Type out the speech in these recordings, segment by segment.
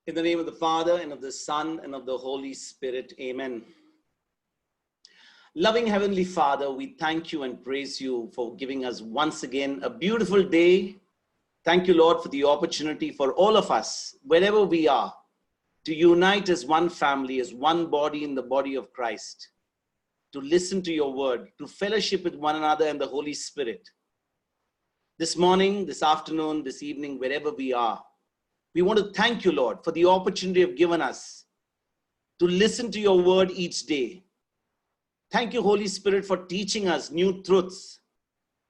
In the name of the Father, and of the Son, and of the Holy Spirit. Amen. Loving Heavenly Father, we thank you and praise you for giving us once again a beautiful day. Thank you, Lord, for the opportunity for all of us, wherever we are, to unite as one family, as one body in the body of Christ, to listen to your word, to fellowship with one another and the Holy Spirit. This morning, this afternoon, this evening, wherever we are, we want to thank you, Lord, for the opportunity you've given us to listen to your word each day. Thank you, Holy Spirit, for teaching us new truths,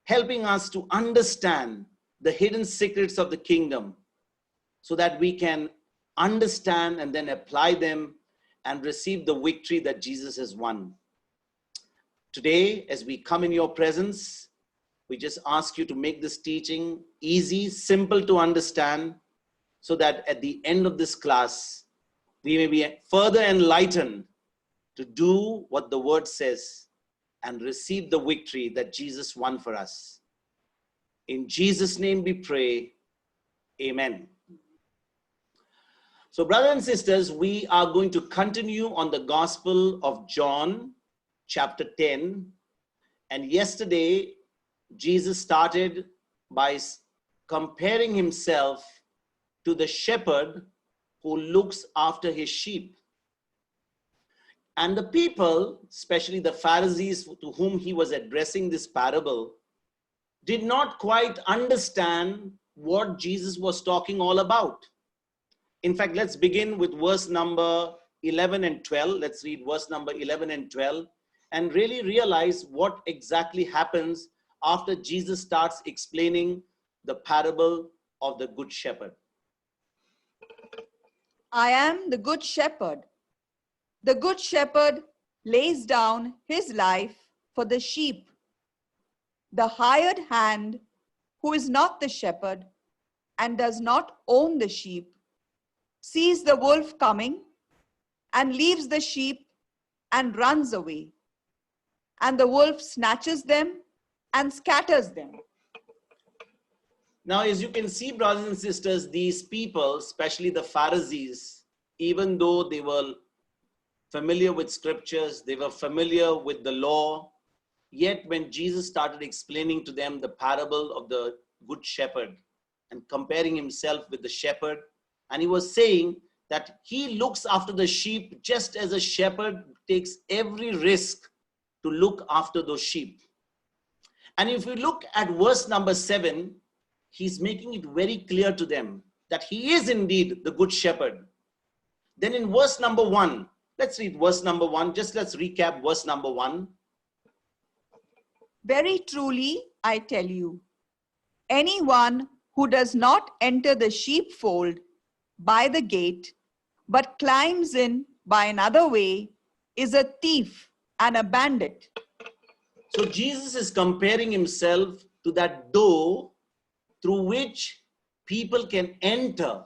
helping us to understand the hidden secrets of the kingdom so that we can understand and then apply them and receive the victory that Jesus has won. Today, as we come in your presence, we just ask you to make this teaching easy, simple to understand, so that at the end of this class, we may be further enlightened to do what the word says and receive the victory that Jesus won for us. In Jesus' name we pray, amen. So brothers and sisters, we are going to continue on the Gospel of John, chapter 10. And yesterday, Jesus started by comparing himself to the shepherd who looks after his sheep. And the people, especially the Pharisees to whom he was addressing this parable, did not quite understand what Jesus was talking all about. In fact, let's begin with verse number 11 and 12. Let's read verse number 11 and 12 and really realize what exactly happens after Jesus starts explaining the parable of the Good Shepherd. I am the good shepherd. The good shepherd lays down his life for the sheep. The hired hand, who is not the shepherd and does not own the sheep, sees the wolf coming and leaves the sheep and runs away. And the wolf snatches them and scatters them. Now, as you can see, brothers and sisters, these people, especially the Pharisees, even though they were familiar with scriptures, they were familiar with the law, yet when Jesus started explaining to them the parable of the Good Shepherd and comparing himself with the shepherd, and he was saying that he looks after the sheep just as a shepherd takes every risk to look after those sheep. And if we look at verse number 7, he's making it very clear to them that he is indeed the good shepherd. Then in verse number 1, let's read verse number 1. Just let's recap verse number 1. Very truly, I tell you, anyone who does not enter the sheepfold by the gate, but climbs in by another way, is a thief and a bandit. So Jesus is comparing himself to that door through which people can enter.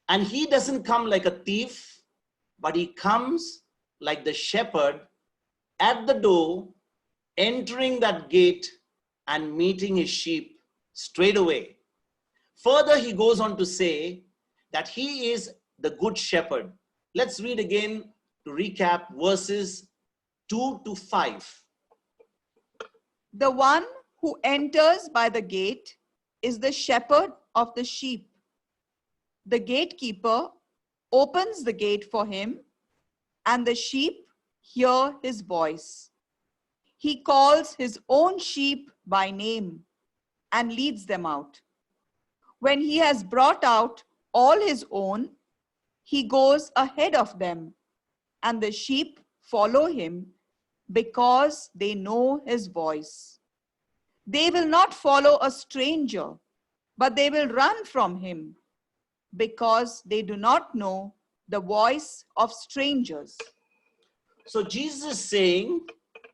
And he doesn't come like a thief, but he comes like the shepherd at the door, entering that gate and meeting his sheep straight away. Further, he goes on to say that he is the good shepherd. Let's read again to recap verses 2 to 5. The one who enters by the gate is the shepherd of the sheep. The gatekeeper opens the gate for him, and the sheep hear his voice. He calls his own sheep by name and leads them out. When he has brought out all his own, he goes ahead of them, and the sheep follow him because they know his voice. They will not follow a stranger, but they will run from him because they do not know the voice of strangers. So Jesus is saying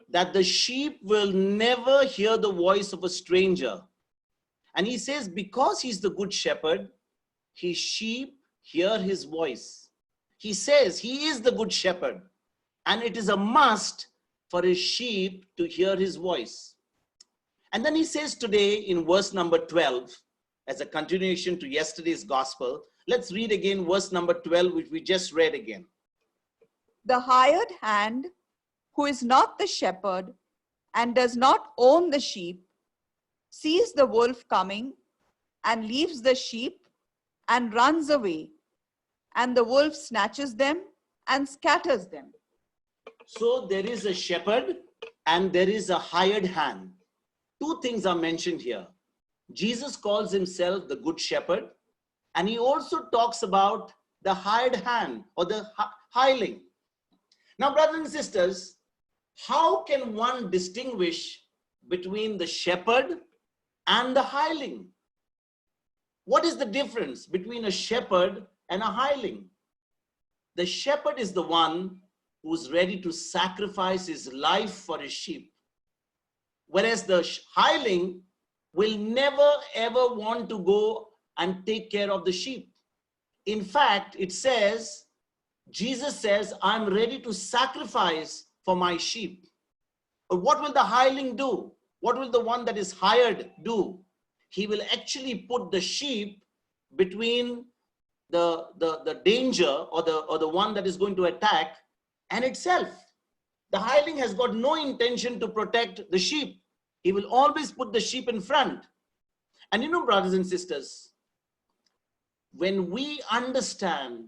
that the sheep will never hear the voice of a stranger. And he says because he's the good shepherd, his sheep hear his voice. He says he is the good shepherd, and it is a must for his sheep to hear his voice. And then he says today in verse number 12, as a continuation to yesterday's gospel. Let's read again verse number 12, which we just read again. The hired hand, who is not the shepherd and does not own the sheep, sees the wolf coming and leaves the sheep and runs away, and the wolf snatches them and scatters them. So there is a shepherd and there is a hired hand. Two things are mentioned here. Jesus calls himself the good shepherd, and he also talks about the hired hand or the hireling. Now, brothers and sisters, how can one distinguish between the shepherd and the hireling? What is the difference between a shepherd and a hireling? The shepherd is the one who's ready to sacrifice his life for his sheep, whereas the hireling will never ever want to go and take care of the sheep. In fact, it says, Jesus says, I'm ready to sacrifice for my sheep. But what will the hireling do? What will the one that is hired do? He will actually put the sheep between the danger or the one that is going to attack and itself. The hireling has got no intention to protect the sheep. He will always put the sheep in front. And you know, brothers and sisters, when we understand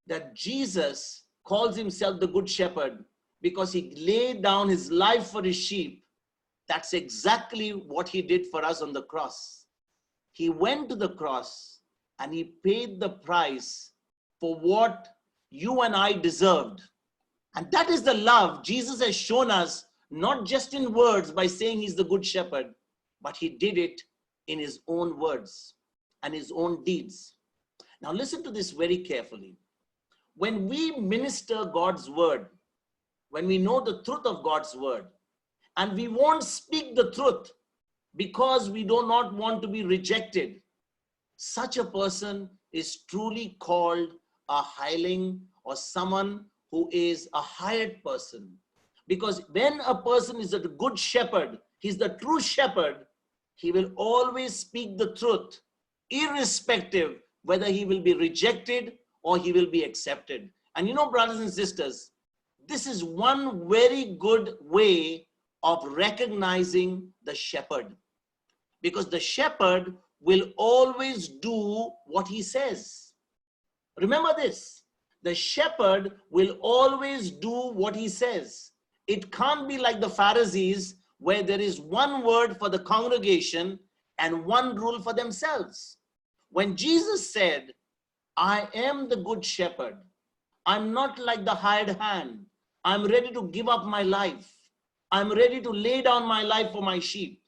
that Jesus calls himself the good shepherd because he laid down his life for his sheep, that's exactly what he did for us on the cross. He went to the cross and he paid the price for what you and I deserved. And that is the love Jesus has shown us, not just in words by saying he's the good shepherd, but he did it in his own words and his own deeds. Now listen to this very carefully. When we minister God's word, when we know the truth of God's word, and we won't speak the truth because we do not want to be rejected, such a person is truly called a hireling or someone who is a hired person. Because when a person is a good shepherd, he's the true shepherd, he will always speak the truth, irrespective whether he will be rejected or he will be accepted. And you know, brothers and sisters, this is one very good way of recognizing the shepherd. Because the shepherd will always do what he says. Remember this, the shepherd will always do what he says. It can't be like the Pharisees, where there is one word for the congregation and one rule for themselves. When Jesus said, I am the good shepherd, I'm not like the hired hand. I'm ready to give up my life. I'm ready to lay down my life for my sheep.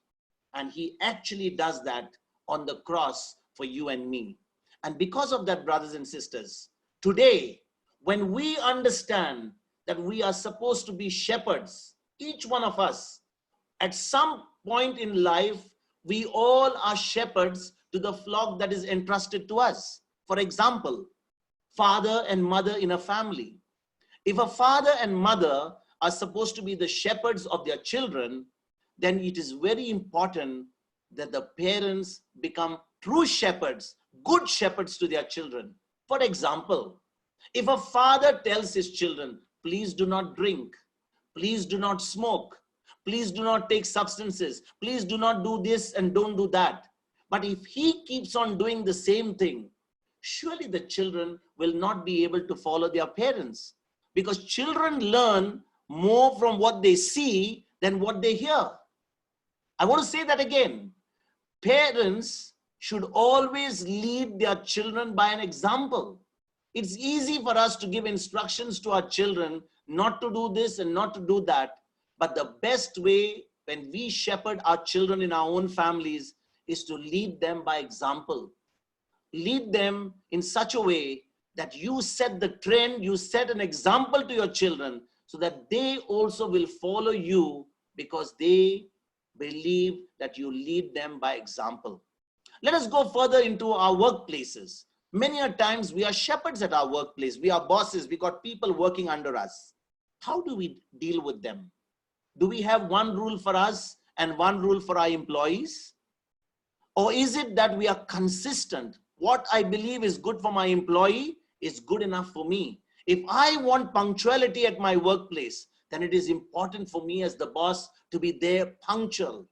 And he actually does that on the cross for you and me. And because of that, brothers and sisters, today, when we understand that we are supposed to be shepherds, each one of us, at some point in life, we all are shepherds to the flock that is entrusted to us. For example, father and mother in a family. If a father and mother are supposed to be the shepherds of their children, then it is very important that the parents become true shepherds, good shepherds to their children. For example, if a father tells his children, please do not drink, please do not smoke, please do not take substances, please do not do this and don't do that. But if he keeps on doing the same thing, surely the children will not be able to follow their parents, because children learn more from what they see than what they hear. I want to say that again. Parents should always lead their children by an example. It's easy for us to give instructions to our children not to do this and not to do that. But the best way when we shepherd our children in our own families is to lead them by example. Lead them in such a way that you set the trend, you set an example to your children so that they also will follow you, because they believe that you lead them by example. Let us go further into our workplaces. Many a times we are shepherds at our workplace. We are bosses. We got people working under us. How do we deal with them? Do we have one rule for us and one rule for our employees? Or is it that we are consistent? What I believe is good for my employee is good enough for me. If I want punctuality at my workplace, then it is important for me as the boss to be there punctual.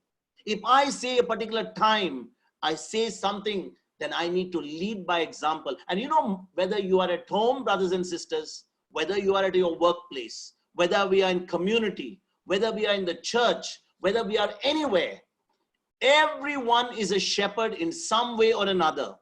If I say a particular time, I say something, then I need to lead by example. And whether you are at home, brothers and sisters, whether you are at your workplace, whether we are in community, whether we are in the church, whether we are anywhere, everyone is a shepherd in some way or another.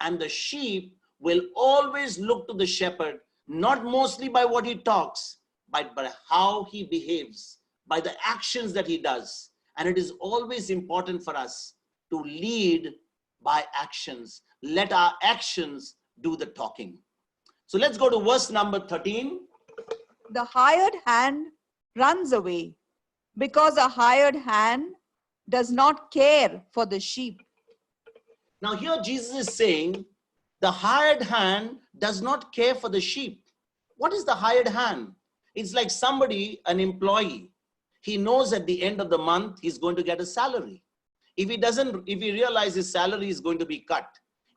And the sheep will always look to the shepherd, not mostly by what he talks, but by how he behaves, by the actions that he does. And it is always important for us to lead by actions. Let our actions do the talking. So let's go to verse number 13. The hired hand runs away because a hired hand does not care for the sheep. Now here Jesus is saying, the hired hand does not care for the sheep. What is the hired hand? It's like somebody, an employee. He knows at the end of the month, he's going to get a salary. If he realizes his salary is going to be cut,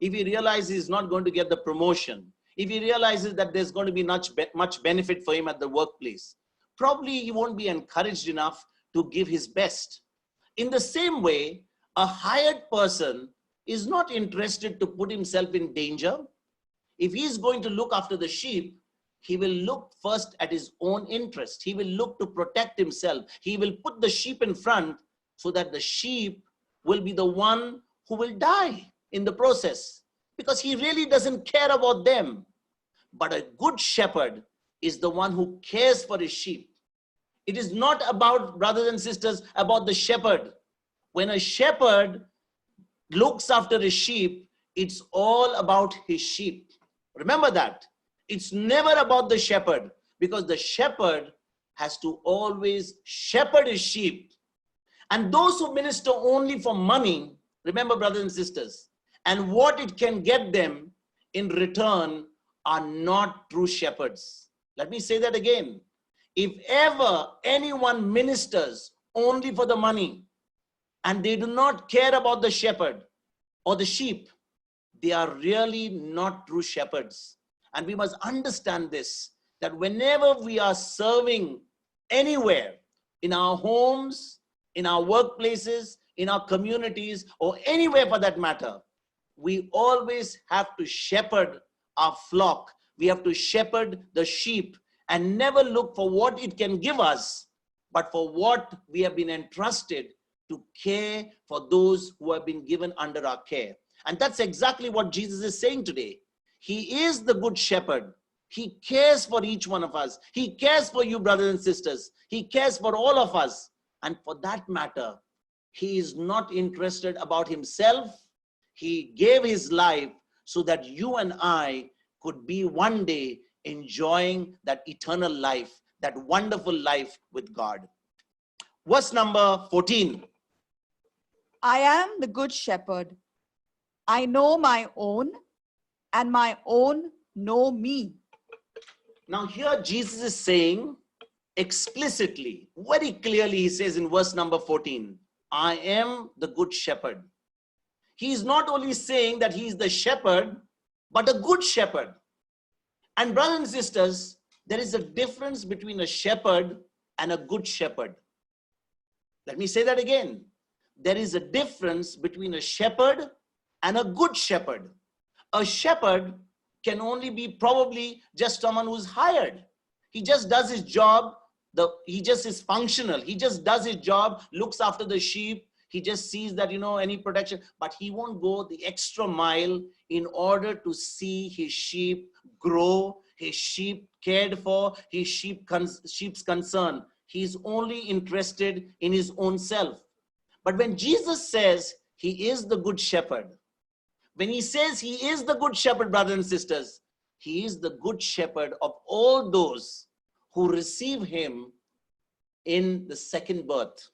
if he realizes he's not going to get the promotion, if he realizes that there's going to be much benefit for him at the workplace, probably he won't be encouraged enough to give his best. In the same way, a hired person is not interested to put himself in danger. If he's going to look after the sheep, he will look first at his own interest. He will look to protect himself. He will put the sheep in front so that the sheep will be the one who will die in the process, because he really doesn't care about them. But a good shepherd is the one who cares for his sheep. It is not about, brothers and sisters, about the shepherd. When a shepherd looks after his sheep, it's all about his sheep. Remember that. It's never about the shepherd, because the shepherd has to always shepherd his sheep. And those who minister only for money, remember, brothers and sisters, and what it can get them in return, are not true shepherds. Let me say that again. If ever anyone ministers only for the money and they do not care about the shepherd or the sheep, they are really not true shepherds. And we must understand this, that whenever we are serving anywhere, in our homes, in our workplaces, in our communities, or anywhere for that matter, we always have to shepherd our flock. We have to shepherd the sheep and never look for what it can give us, but for what we have been entrusted to care for those who have been given under our care. And that's exactly what Jesus is saying today. He is the good shepherd. He cares for each one of us. He cares for you, brothers and sisters. He cares for all of us. And for that matter, he is not interested about himself. He gave his life so that you and I could be one day enjoying that eternal life, that wonderful life with God. Verse number 14. I am the good shepherd. I know my own, and my own know me. Now here Jesus is saying explicitly, very clearly, he says in verse number 14, I am the good shepherd. He is not only saying that he is the shepherd, but a good shepherd. And brothers and sisters, there is a difference between a shepherd and a good shepherd. Let me say that again. There is a difference between a shepherd and a good shepherd. A shepherd can only be probably just someone who's hired. He just does his job. He just is functional. He just does his job, looks after the sheep. He just sees that, any protection, but he won't go the extra mile in order to see his sheep grow, his sheep cared for, his sheep's concern. He's only interested in his own self. But when Jesus says he is the good shepherd, when he says he is the good shepherd, brothers and sisters, he is the good shepherd of all those who receive him in the second birth.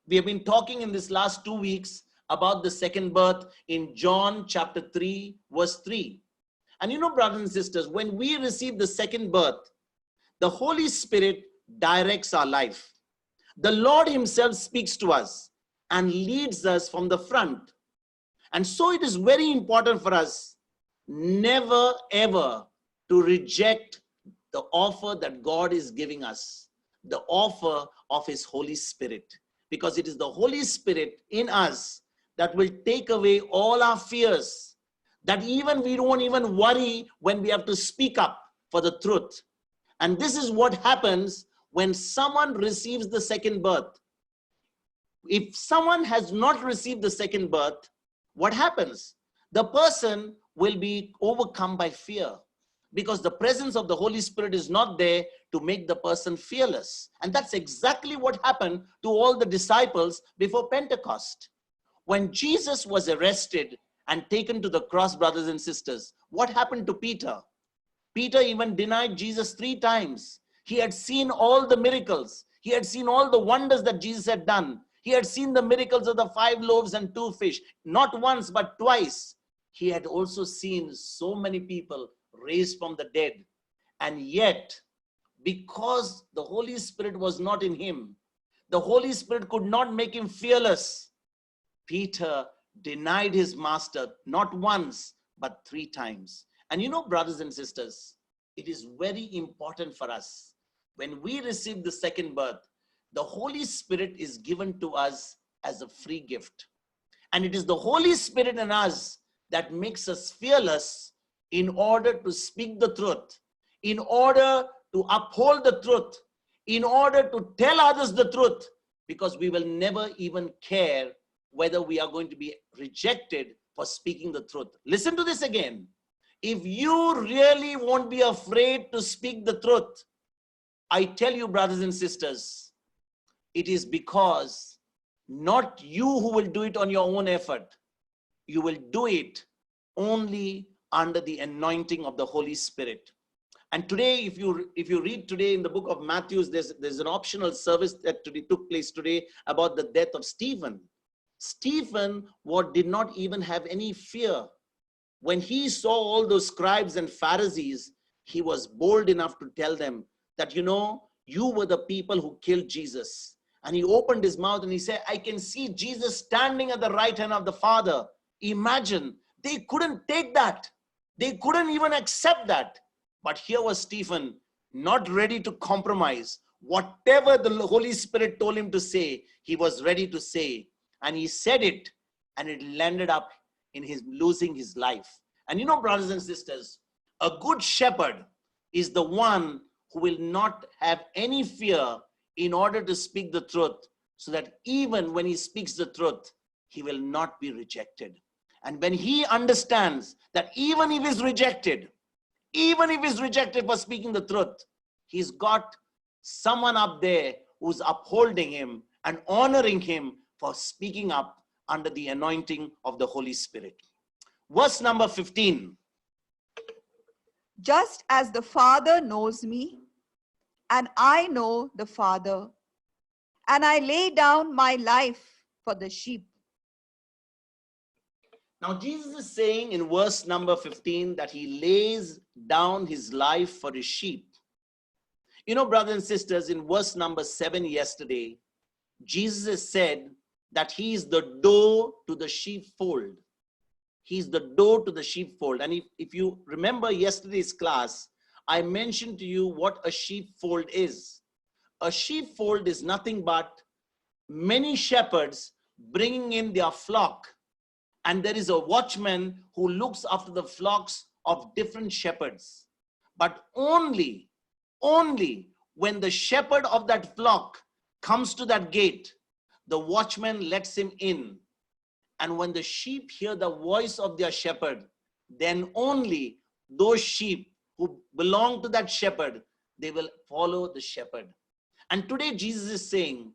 We have been talking in this last 2 weeks about the second birth in John chapter 3, verse 3. And brothers and sisters, when we receive the second birth, the Holy Spirit directs our life. The Lord himself speaks to us and leads us from the front. And so it is very important for us never ever to reject the offer that God is giving us, the offer of his Holy Spirit, because it is the Holy Spirit in us that will take away all our fears, that even we don't even worry when we have to speak up for the truth. And this is what happens when someone receives the second birth. If someone has not received the second birth, what happens? The person will be overcome by fear, because the presence of the Holy Spirit is not there to make the person fearless. And that's exactly what happened to all the disciples before Pentecost. When Jesus was arrested and taken to the cross, brothers and sisters, what happened to Peter? Peter even denied Jesus 3 times. He had seen all the miracles. He had seen all the wonders that Jesus had done. He had seen the miracles of the 5 loaves and 2 fish, not once, but twice. He had also seen so many people raised from the dead. And yet, because the Holy Spirit was not in him, the Holy Spirit could not make him fearless. Peter denied his master not once, but 3 times. And you know, brothers and sisters, it is very important for us. When we receive the second birth, the Holy Spirit is given to us as a free gift. And it is the Holy Spirit in us that makes us fearless in order to speak the truth, in order to uphold the truth, in order to tell others the truth, because we will never even care whether we are going to be rejected for speaking the truth. Listen to this again. If you really won't be afraid to speak the truth, I tell you, brothers and sisters, it is because not you who will do it on your own effort. You will do it only under the anointing of the Holy Spirit. And today, if you read today in the book of Matthew, there's an optional service that took place today about the death of Stephen. Stephen did not even have any fear. When he saw all those scribes and Pharisees, he was bold enough to tell them that, you know, you were the people who killed Jesus. And he opened his mouth and he said, I can see Jesus standing at the right hand of the Father. Imagine, they couldn't take that. They couldn't even accept that. But here was Stephen, not ready to compromise. Whatever the Holy Spirit told him to say, he was ready to say. And he said it, and it landed up in his losing his life. And you know, brothers and sisters, a good shepherd is the one who will not have any fear in order to speak the truth, so that even when he speaks the truth, he will not be rejected. And when he understands that even if he's rejected, for speaking the truth, he's got someone up there who's upholding him and honoring him for speaking up under the anointing of the Holy Spirit. Verse number 15. Just as the Father knows me, and I know the Father, and I lay down my life for the sheep. Now, Jesus is saying in verse number 15 that he lays down his life for his sheep. You know, brothers and sisters, in verse number 7 yesterday, Jesus said that he is the door to the sheepfold. He's the door to the sheepfold. And if you remember yesterday's class, I mentioned to you what a sheepfold is. A sheepfold is nothing but many shepherds bringing in their flock. And there is a watchman who looks after the flocks of different shepherds. But only when the shepherd of that flock comes to that gate, the watchman lets him in. And when the sheep hear the voice of their shepherd, then only those sheep who belong to that shepherd, they will follow the shepherd. And today Jesus is saying,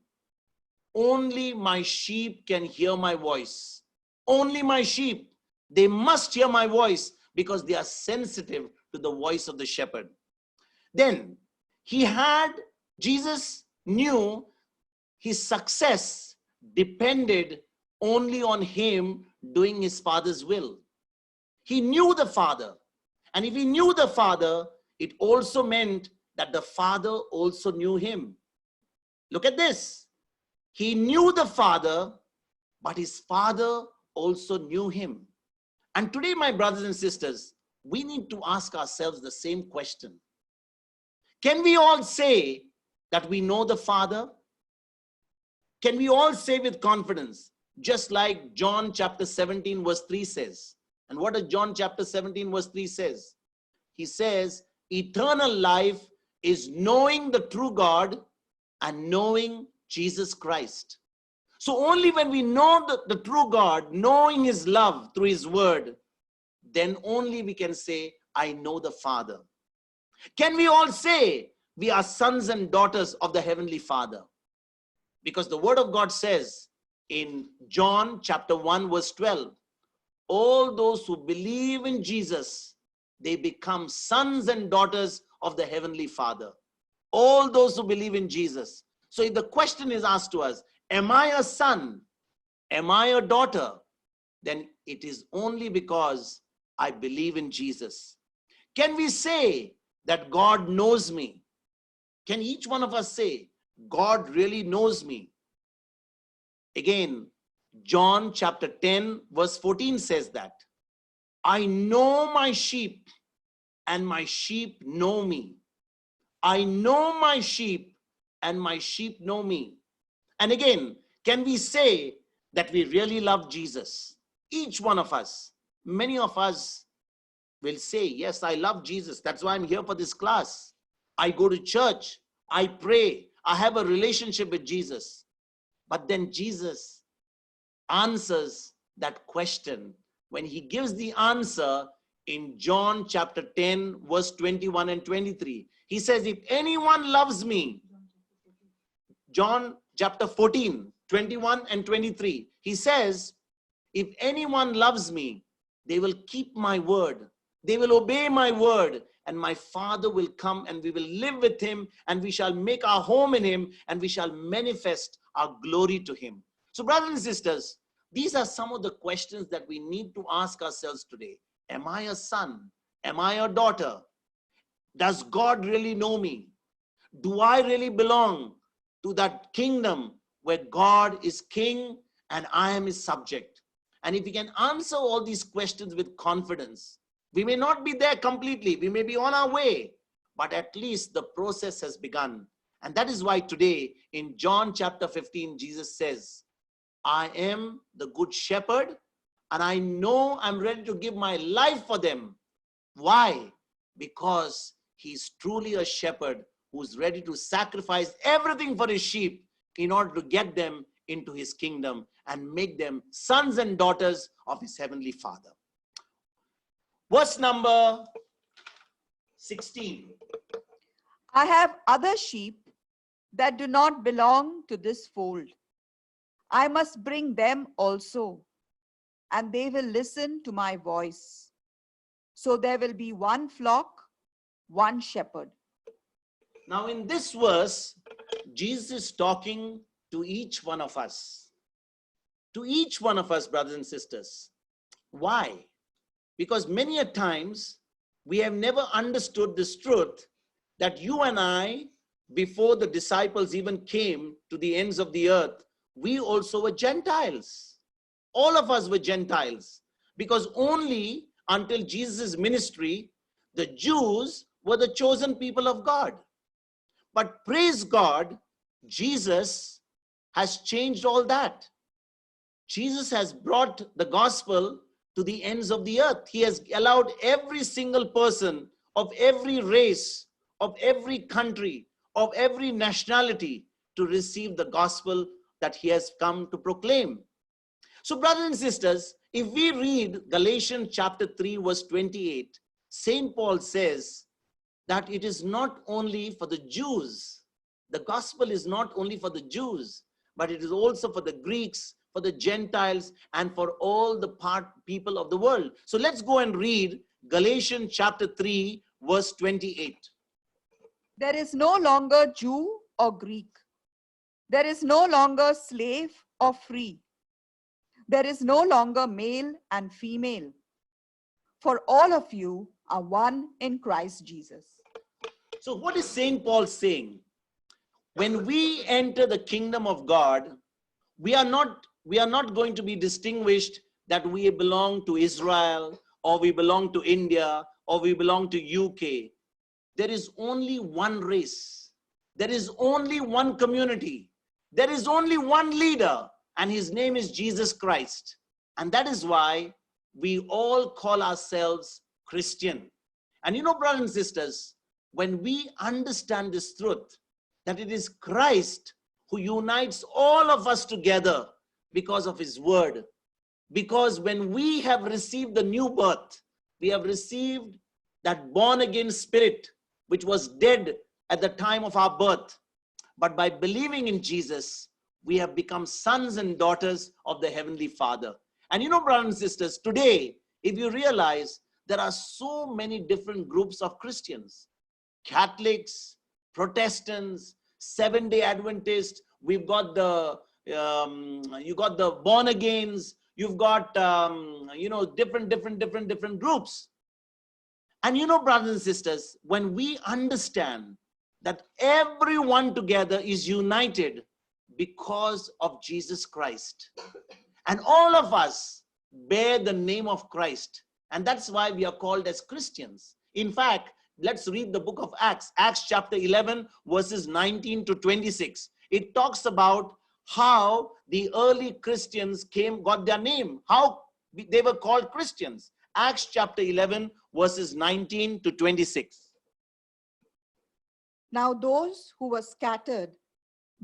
only my sheep can hear my voice. Only my sheep. They must hear my voice because they are sensitive to the voice of the shepherd. Then Jesus knew his success depended only on him doing his Father's will. He knew the Father. And if he knew the Father, it also meant that the Father also knew him. Look at this. He knew the Father, but his Father also knew him. And today, my brothers and sisters, we need to ask ourselves the same question. Can we all say that we know the Father? Can we all say with confidence, just like John chapter 17 verse 3 says? And what does John chapter 17 verse 3 says? He says, eternal life is knowing the true God and knowing Jesus Christ. So only when we know the true God, knowing his love through his word, then only we can say, I know the Father. Can we all say we are sons and daughters of the Heavenly Father? Because the word of God says in John chapter 1 verse 12, all those who believe in Jesus, they become sons and daughters of the Heavenly Father. All those who believe in Jesus. So if the question is asked to us, am I a son? Am I a daughter? Then it is only because I believe in Jesus. Can we say that God knows me? Can each one of us say, God really knows me? Again, John chapter 10 verse 14 says that, I know my sheep and my sheep know me. I know my sheep and my sheep know me. And again, can we say that we really love Jesus? Each one of us, many of us will say, yes, I love Jesus. That's why I'm here for this class. I go to church. I pray. I have a relationship with Jesus. But then Jesus answers that question when he gives the answer in John chapter 10 verse 21 and 23. He says, if anyone loves me, John chapter 14 21 and 23, he says, if anyone loves me, they will keep my word, they will obey my word, and my Father will come and we will live with him, and we shall make our home in him, and we shall manifest our glory to him. So brothers and sisters, these are some of the questions that we need to ask ourselves today. Am I a son? Am I a daughter? Does God really know me? Do I really belong to that kingdom where God is king and I am his subject? And if we can answer all these questions with confidence, we may not be there completely, we may be on our way, but at least the process has begun. And that is why today in John chapter 15, Jesus says, I am the good shepherd, and I know I'm ready to give my life for them. Why? Because he's truly a shepherd who's ready to sacrifice everything for his sheep in order to get them into his kingdom and make them sons and daughters of his heavenly Father. Verse number 16. I have other sheep that do not belong to this fold. I must bring them also, and they will listen to my voice. So there will be one flock, one shepherd. Now in this verse, Jesus is talking to each one of us. To each one of us, brothers and sisters. Why? Because many a times we have never understood this truth that you and I, before the disciples even came to the ends of the earth, we also were Gentiles. All of us were Gentiles, because only until Jesus' ministry, the Jews were the chosen people of God. But praise God, Jesus has changed all that. Jesus has brought the gospel to the ends of the earth. He has allowed every single person of every race, of every country, of every nationality to receive the gospel that he has come to proclaim. So brothers and sisters, if we read Galatians chapter 3 verse 28, St. Paul says that it is not only for the Jews. The gospel is not only for the Jews, but it is also for the Greeks, for the Gentiles, and for all the people of the world. So let's go and read Galatians chapter 3 verse 28. There is no longer Jew or Greek. There is no longer slave or free. There is no longer male and female. For all of you are one in Christ Jesus. So what is St. Paul saying? When we enter the kingdom of God, we are not going to be distinguished that we belong to Israel, or we belong to India, or we belong to UK. There is only one race. There is only one community. There is only one leader, and his name is Jesus Christ. And that is why we all call ourselves Christian. And you know, brothers and sisters, when we understand this truth, that it is Christ who unites all of us together because of his word. Because when we have received the new birth, we have received that born again spirit, which was dead at the time of our birth. But by believing in Jesus, we have become sons and daughters of the Heavenly Father. And you know, brothers and sisters, today, if you realize, there are so many different groups of Christians. Catholics, Protestants, Seventh-day Adventists, we've got the, you got the born agains, you've got, you know, different groups. And you know, brothers and sisters, when we understand that everyone together is united because of Jesus Christ, and all of us bear the name of Christ, and that's why we are called as Christians. In fact, let's read the book of Acts, Acts chapter 11, verses 19 to 26. It talks about how the early Christians got their name, how they were called Christians. Acts chapter 11, verses 19 to 26. Now those who were scattered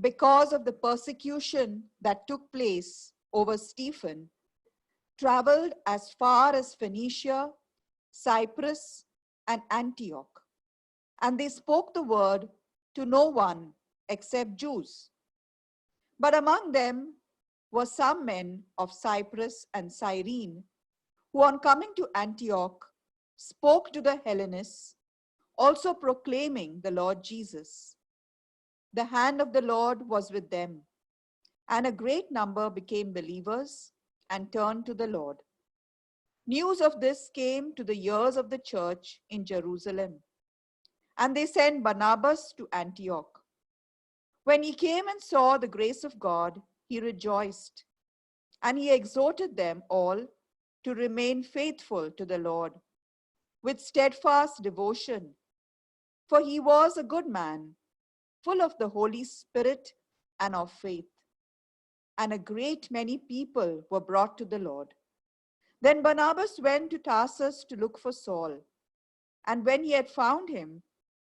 because of the persecution that took place over Stephen traveled as far as Phoenicia, Cyprus, and Antioch, and they spoke the word to no one except Jews. But among them were some men of Cyprus and Cyrene, who on coming to Antioch spoke to the Hellenists, also proclaiming the Lord Jesus. The hand of the Lord was with them, and a great number became believers and turned to the Lord. News of this came to the ears of the church in Jerusalem, and they sent Barnabas to Antioch. When he came and saw the grace of God, he rejoiced, and he exhorted them all to remain faithful to the Lord with steadfast devotion. For he was a good man, full of the Holy Spirit and of faith. And a great many people were brought to the Lord. Then Barnabas went to Tarsus to look for Saul. And when he had found him,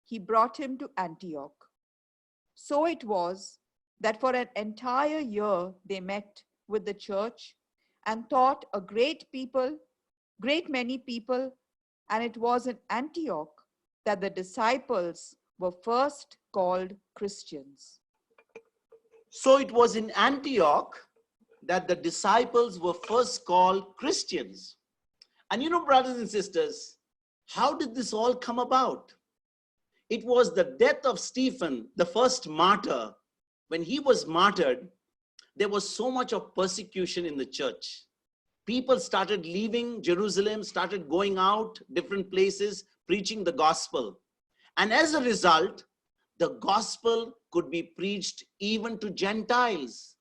he brought him to Antioch. So it was that for an entire year they met with the church and taught a great many people, and it was in Antioch that the disciples were first called Christians. So it was in Antioch that the disciples were first called Christians. And you know, brothers and sisters, how did this all come about? It was the death of Stephen, the first martyr. When he was martyred, there was so much of persecution in the church. People started leaving Jerusalem, started going out different places, preaching the gospel. And as a result, the gospel could be preached even to Gentiles.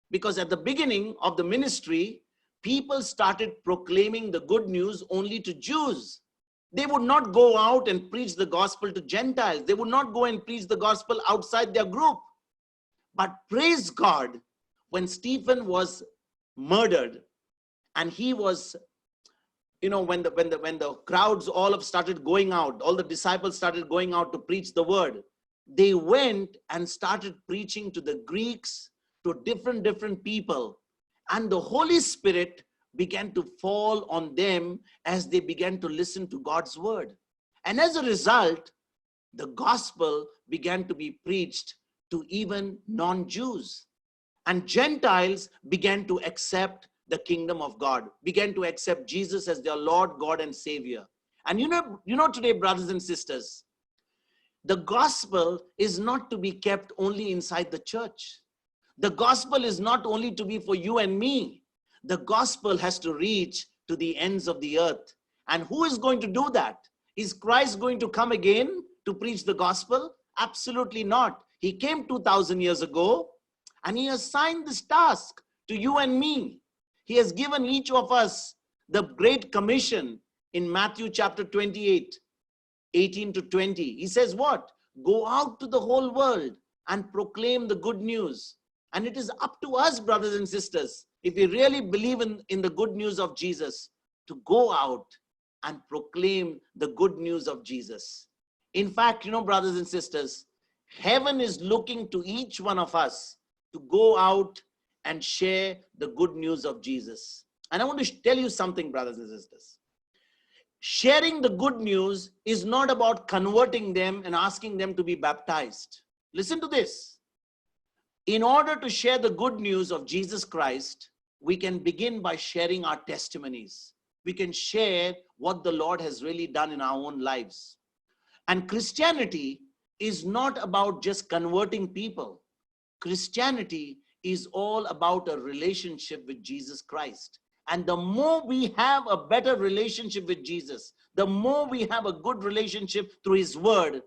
Because at the beginning of the ministry, people started proclaiming the good news only to Jews. They would not go out and preach the gospel to Gentiles. They would not go and preach the gospel outside their group. But praise God, when Stephen was murdered, and he was, you know, when the crowds all of started going out, all the disciples started going out to preach the word, they went and started preaching to the Greeks, to different people. And the Holy Spirit began to fall on them as they began to listen to God's word. And as a result, the gospel began to be preached to even non-Jews. And Gentiles began to accept the kingdom of God, began to accept Jesus as their Lord, God, and Savior. And you know today, brothers and sisters, the gospel is not to be kept only inside the church. The gospel is not only to be for you and me. The gospel has to reach to the ends of the earth. And who is going to do that? Is Christ going to come again to preach the gospel? Absolutely not. He came 2,000 years ago, and he assigned this task to you and me. He has given each of us the Great Commission in Matthew chapter 28, 18 to 20. He says what? Go out to the whole world and proclaim the good news. And it is up to us, brothers and sisters, if we really believe in the good news of Jesus, to go out and proclaim the good news of Jesus. In fact, you know, brothers and sisters, heaven is looking to each one of us to go out and share the good news of Jesus. And I want to tell you something, brothers and sisters. Sharing the good news is not about converting them and asking them to be baptized. Listen to this. In order to share the good news of Jesus Christ, we can begin by sharing our testimonies. We can share what the Lord has really done in our own lives. And Christianity is not about just converting people. Christianity is all about a relationship with Jesus Christ. And the more we have a better relationship with Jesus, the more we have a good relationship through his word,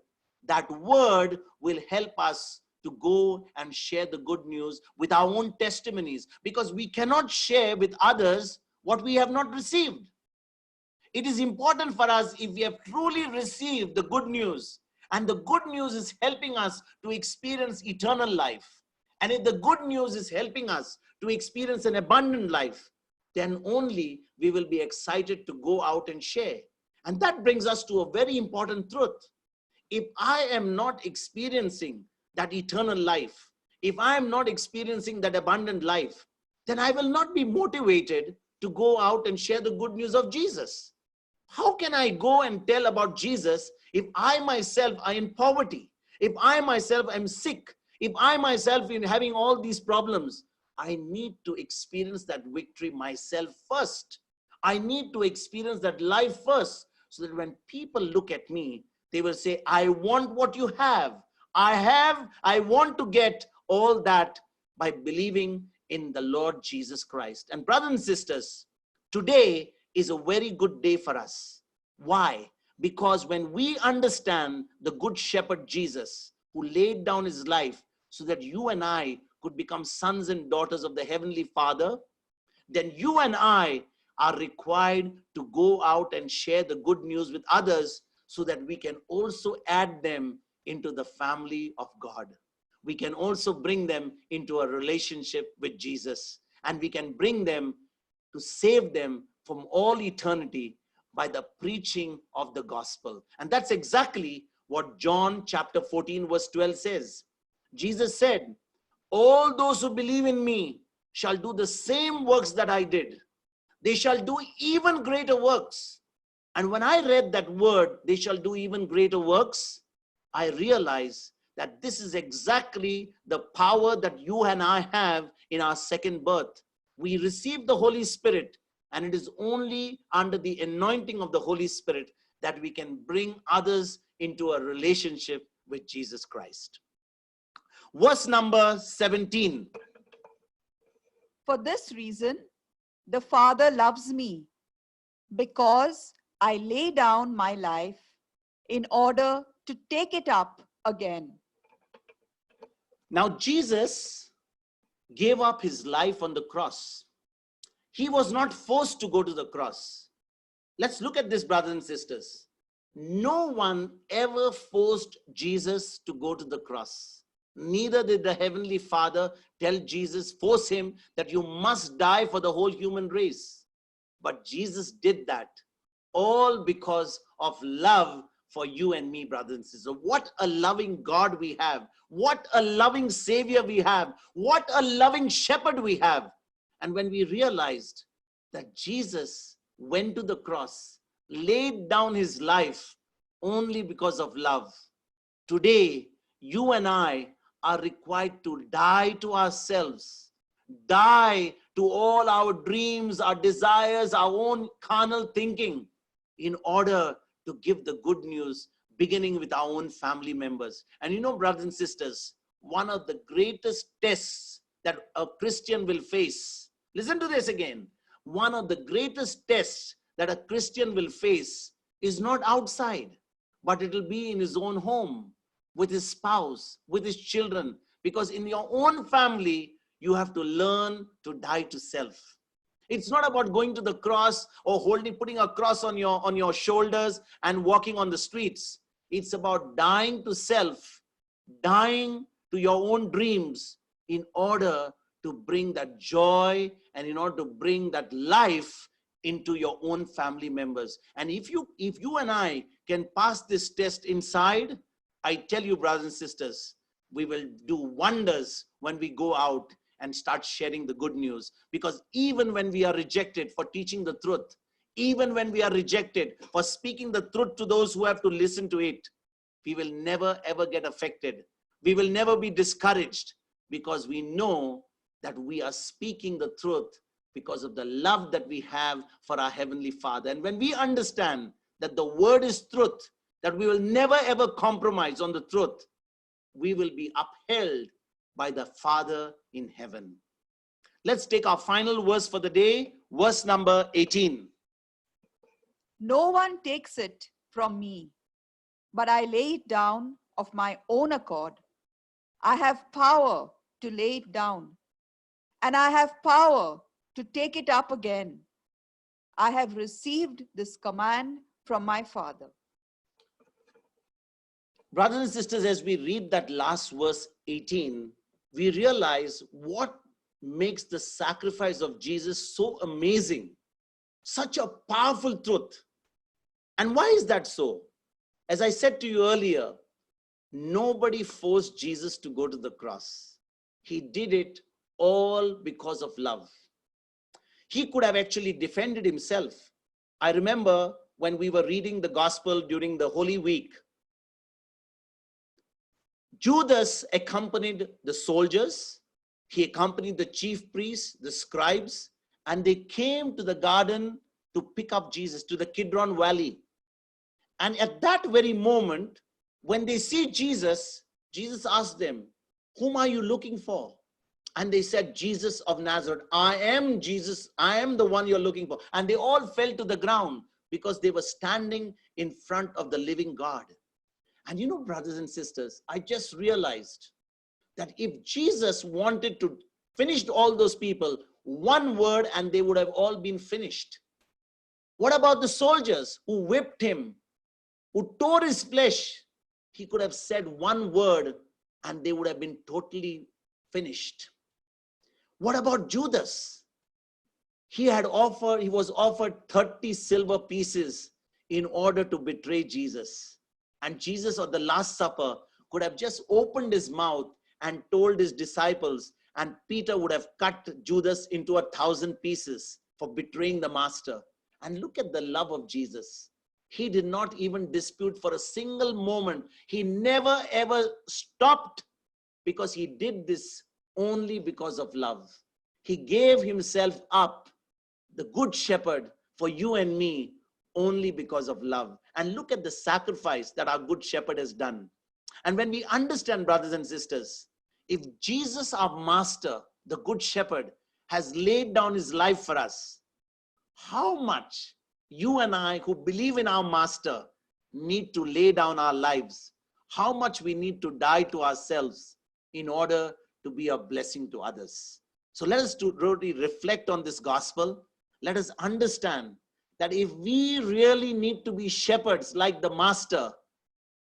that word will help us to go and share the good news with our own testimonies, because we cannot share with others what we have not received. It is important for us, if we have truly received the good news, and the good news is helping us to experience eternal life, and if the good news is helping us to experience an abundant life, then only we will be excited to go out and share. And that brings us to a very important truth. If I am not experiencing that eternal life, if I am not experiencing that abundant life, then I will not be motivated to go out and share the good news of Jesus. How can I go and tell about Jesus if I myself are in poverty, if I myself am sick, if I myself am having all these problems? I need to experience that victory myself first. I need to experience that life first, so that when people look at me, they will say, I want what you have. I want to get all that by believing in the Lord Jesus Christ. And brothers and sisters, today is a very good day for us. Why? Because when we understand the good shepherd Jesus, who laid down his life so that you and I could become sons and daughters of the Heavenly Father, then you and I are required to go out and share the good news with others, so that we can also add them into the family of God. We can also bring them into a relationship with Jesus, and we can bring them to save them from all eternity by the preaching of the gospel. And that's exactly what John chapter 14 verse 12 says. Jesus said, all those who believe in me shall do the same works that I did. They shall do even greater works. And when I read that word, they shall do even greater works, I realized that this is exactly the power that you and I have in our second birth. We receive the Holy Spirit, and it is only under the anointing of the Holy Spirit that we can bring others into a relationship with Jesus Christ. Verse number 17. For this reason, the Father loves me, because I lay down my life in order to take it up again. Now, Jesus gave up his life on the cross. He was not forced to go to the cross. Let's look at this, brothers and sisters. No one ever forced Jesus to go to the cross. Neither did the Heavenly Father tell Jesus, force him that you must die for the whole human race. But Jesus did that all because of love for you and me, brothers and sisters. What a loving God we have. What a loving Savior we have. What a loving shepherd we have. And when we realized that Jesus went to the cross, laid down his life only because of love, today you and I are required to die to ourselves, die to all our dreams, our desires, our own carnal thinking, in order to give the good news, beginning with our own family members. And you know, brothers and sisters, one of the greatest tests that a Christian will face, listen to this again, one of the greatest tests that a Christian will face is not outside, but it will be in his own home, with his spouse, with his children. Because in your own family, you have to learn to die to self. It's not about going to the cross or putting a cross on your shoulders and walking on the streets. It's about dying to self, dying to your own dreams in order to bring that joy and in order to bring that life into your own family members. And if you and I can pass this test inside, I tell you, brothers and sisters, we will do wonders when we go out and start sharing the good news. Because even when we are rejected for teaching the truth, even when we are rejected for speaking the truth to those who have to listen to it, we will never ever get affected. We will never be discouraged, because we know that we are speaking the truth because of the love that we have for our Heavenly Father. And when we understand that the word is truth, that we will never ever compromise on the truth, we will be upheld by the Father in heaven. Let's take our final verse for the day, verse number 18. No one takes it from me, but I lay it down of my own accord. I have power to lay it down, and I have power to take it up again. I have received this command from my Father. Brothers and sisters, as we read that last verse 18, we realize what makes the sacrifice of Jesus so amazing, such a powerful truth. And why is that so? As I said to you earlier, nobody forced Jesus to go to the cross. He did it all because of love. He could have actually defended himself. I remember when we were reading the gospel during the Holy Week, Judas accompanied the soldiers, he accompanied the chief priests, the scribes, and they came to the garden to pick up Jesus, to the Kidron Valley. And at that very moment, when they see Jesus, Jesus asked them, "Whom are you looking for?" And they said, "Jesus of Nazareth." "I am Jesus. I am the one you're looking for." And they all fell to the ground because they were standing in front of the living God. And you know, brothers and sisters, I just realized that if Jesus wanted to finish all those people, one word and they would have all been finished. What about the soldiers who whipped him, who tore his flesh? He could have said one word and they would have been totally finished. What about Judas? He was offered 30 silver pieces in order to betray Jesus. And Jesus at the Last Supper could have just opened his mouth and told his disciples, and Peter would have cut Judas into 1,000 pieces for betraying the master. And look at the love of Jesus. He did not even dispute for a single moment. He never ever stopped, because he did this only because of love. He gave himself up, the good shepherd, for you and me, only because of love. And look at the sacrifice that our good shepherd has done. And when we understand, brothers and sisters, if Jesus, our master, the good shepherd, has laid down his life for us, how much you and I who believe in our master need to lay down our lives, how much we need to die to ourselves in order to be a blessing to others. So let us really reflect on this gospel. Let us understand that if we really need to be shepherds like the master,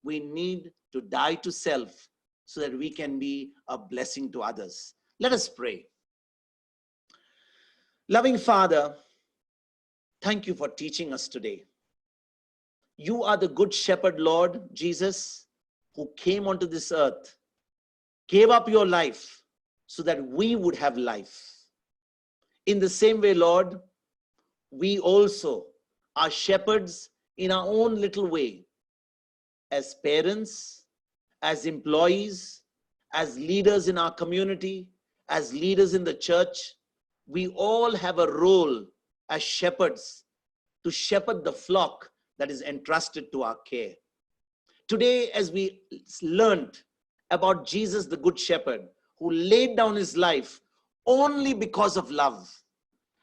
we need to die to self so that we can be a blessing to others. Let us pray. Loving Father, thank you for teaching us today. You are the good shepherd, Lord Jesus, who came onto this earth, gave up your life so that we would have life. In the same way, Lord, we also are shepherds in our own little way, as parents, as employees, as leaders in our community, as leaders in the church. We all have a role as shepherds to shepherd the flock that is entrusted to our care. Today, as we learned about Jesus, the Good Shepherd, who laid down his life only because of love,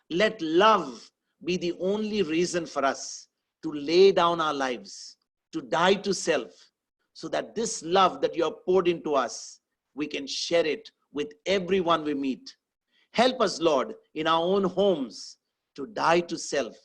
let love be the only reason for us to lay down our lives, to die to self, so that this love that you have poured into us, we can share it with everyone we meet. Help us, Lord, in our own homes, to die to self,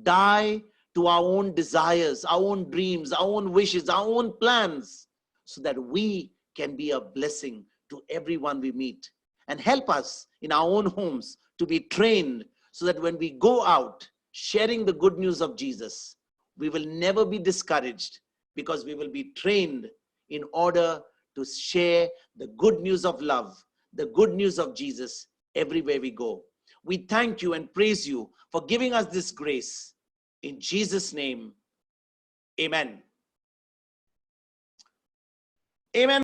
die to our own desires, our own dreams, our own wishes, our own plans, so that we can be a blessing to everyone we meet. And help us in our own homes to be trained so that when we go out sharing the good news of Jesus, we will never be discouraged, because we will be trained in order to share the good news of love, the good news of Jesus everywhere we go. We thank you and praise you for giving us this grace. In Jesus' name, amen. Amen.